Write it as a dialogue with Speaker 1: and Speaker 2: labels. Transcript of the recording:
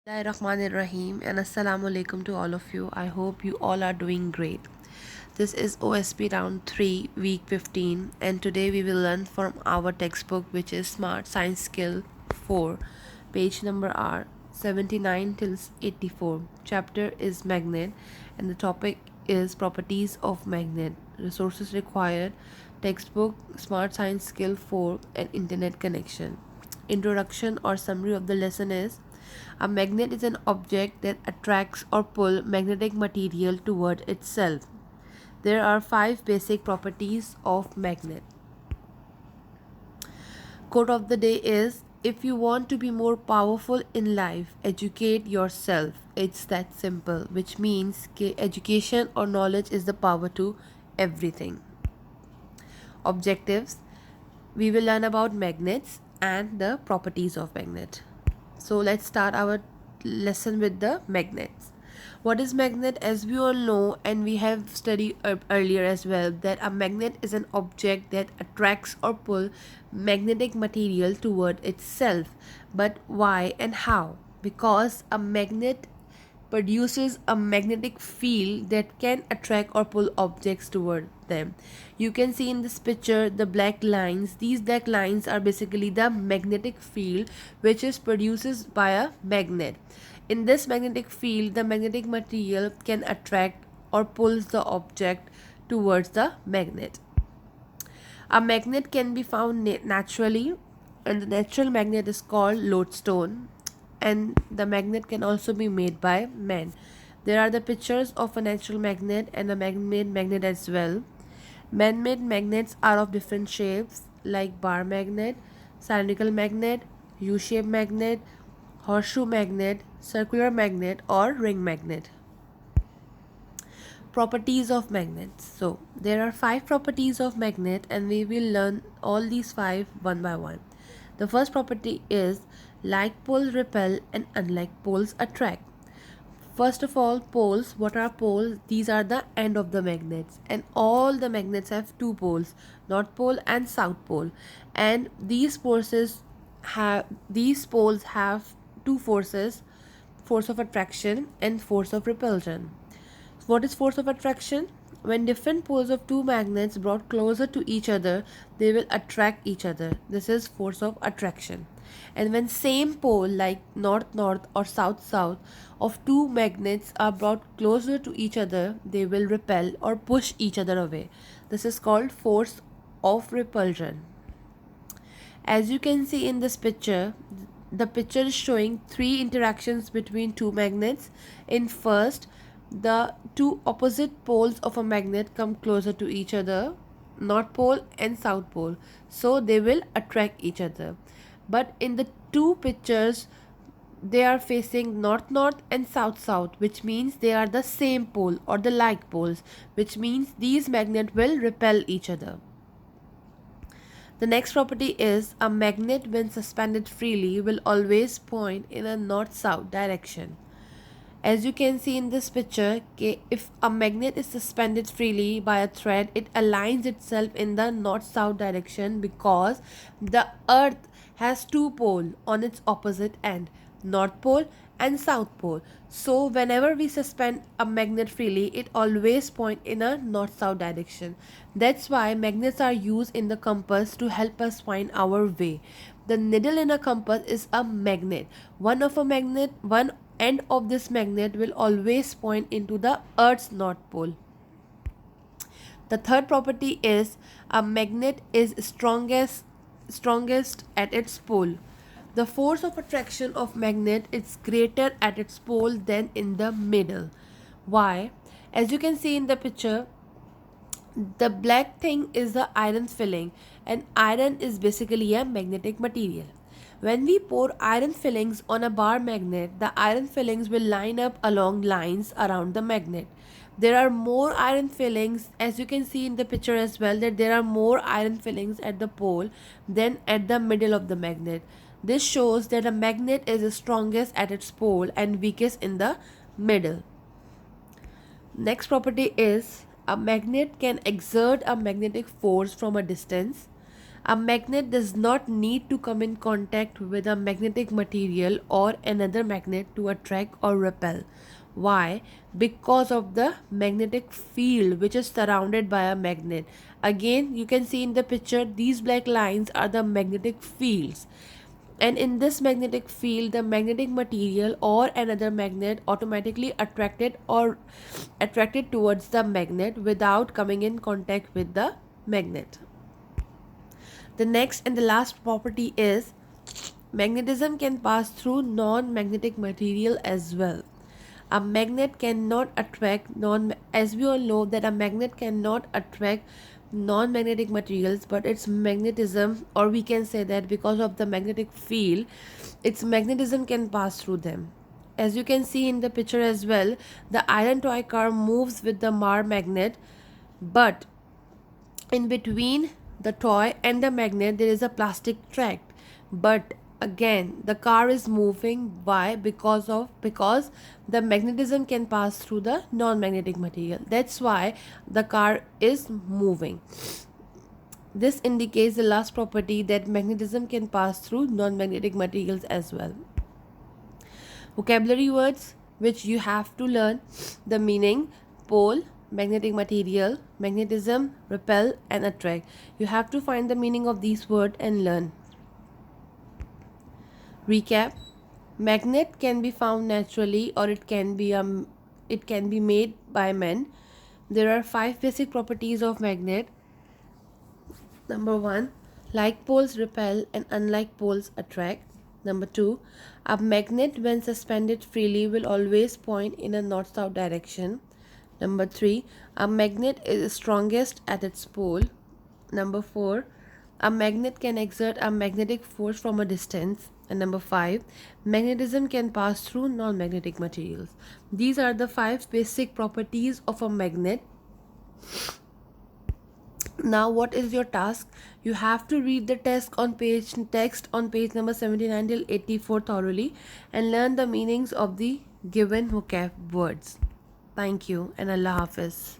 Speaker 1: Rahim and Assalamu alaikum to all of you. I hope you all are doing great. This is OSP round 3, week 15, and today we will learn from our textbook, which is Smart Science Skill 4. Page number are 79 till 84. Chapter is Magnet, and the topic is Properties of Magnet. Resources required: textbook, Smart Science Skill 4, and internet connection. Introduction or summary of the lesson is: a magnet is an object that attracts or pulls magnetic material toward itself. There are 5 basic properties of magnet. Quote of the day is: if you want to be more powerful in life, educate yourself. It's that simple, which means education or knowledge is the power to everything. Objectives: we will learn about magnets and the properties of magnet. So let's start our lesson with the magnets. What is magnet? As we all know, and we have studied earlier as well, that a magnet is an object that attracts or pulls magnetic material toward itself. But why and how? Because a magnet produces a magnetic field that can attract or pull objects toward them. You can see in this picture the black lines. These black lines are basically the magnetic field which is produced by a magnet. In this magnetic field, the magnetic material can attract or pulls the object towards the magnet. A magnet can be found naturally, and the natural magnet is called lodestone, and the magnet can also be made by man. There are the pictures of a natural magnet and a man-made magnet as well. Man-made magnets are of different shapes like bar magnet, cylindrical magnet, U-shaped magnet, horseshoe magnet, circular magnet, or ring magnet. Properties of magnets. So there are 5 properties of magnet, and we will learn all these 5 one by one. The first property is like poles repel and unlike poles attract. First of all, poles. What are poles? These are the end of the magnets, and all the magnets have 2 poles, north pole and south pole, and these poles have 2 forces: force of attraction and force of repulsion. What is force of attraction? When different poles of 2 magnets brought closer to each other, they will attract each other. This is force of attraction. And when same pole like north north or south south of 2 magnets are brought closer to each other, they will repel or push each other away. This is called force of repulsion. As you can see in this picture, the picture is showing 3 interactions between 2 magnets. In first, the 2 opposite poles of a magnet come closer to each other, north pole and south pole, so they will attract each other. But in the 2 pictures, they are facing north north and south south, which means they are the same pole or the like poles, which means these magnets will repel each other. The next property is a magnet when suspended freely will always point in a north-south direction. As you can see in this picture, if a magnet is suspended freely by a thread, it aligns itself in the north-south direction because the earth has 2 poles on its opposite end, north pole and south pole. So whenever we suspend a magnet freely, it always points in a north-south direction. That's why magnets are used in the compass to help us find our way. The needle in a compass is a magnet. One end of this magnet will always point into the Earth's north pole. The third property is a magnet is strongest at its pole. The force of attraction of magnet is greater at its pole than in the middle. Why? As you can see in the picture, the black thing is the iron filling, and iron is basically a magnetic material. When we pour iron fillings on a bar magnet, the iron fillings will line up along lines around the magnet. There are more iron fillings, as you can see in the picture as well, that there are more iron fillings at the pole than at the middle of the magnet. This shows that a magnet is strongest at its pole and weakest in the middle. Next property is a magnet can exert a magnetic force from a distance. A magnet does not need to come in contact with a magnetic material or another magnet to attract or repel. Why? Because of the magnetic field which is surrounded by a magnet. Again, you can see in the picture, these black lines are the magnetic fields. And in this magnetic field, the magnetic material or another magnet automatically attracted towards the magnet without coming in contact with the magnet. The next and the last property is magnetism can pass through non-magnetic material as well. A magnet cannot attract as we all know that a magnet cannot attract non-magnetic materials, but its magnetism, or we can say that because of the magnetic field, its magnetism can pass through them. As you can see in the picture as well, the iron toy car moves with the magnet, but in between the toy and the magnet there is a plastic track. But again, the car is moving. Why? Because the magnetism can pass through the non-magnetic material. That's why the car is moving. This indicates the last property, that magnetism can pass through non-magnetic materials as well. Vocabulary words which you have to learn: the meaning, pole, magnetic material, magnetism, repel and attract. You have to find the meaning of these words and learn. Recap: magnet can be found naturally, or it can be made by men. There are 5 basic properties of magnet. Number 1, like poles repel and unlike poles attract. Number 2, a magnet when suspended freely will always point in a north-south direction. Number 3, a magnet is strongest at its pole. Number 4, a magnet can exert a magnetic force from a distance. And number 5, magnetism can pass through non-magnetic materials. These are the 5 basic properties of a magnet. Now what is your task? You have to read the text on page number 79 till 84 thoroughly and learn the meanings of the given vocab words. Thank you and Allah Hafiz.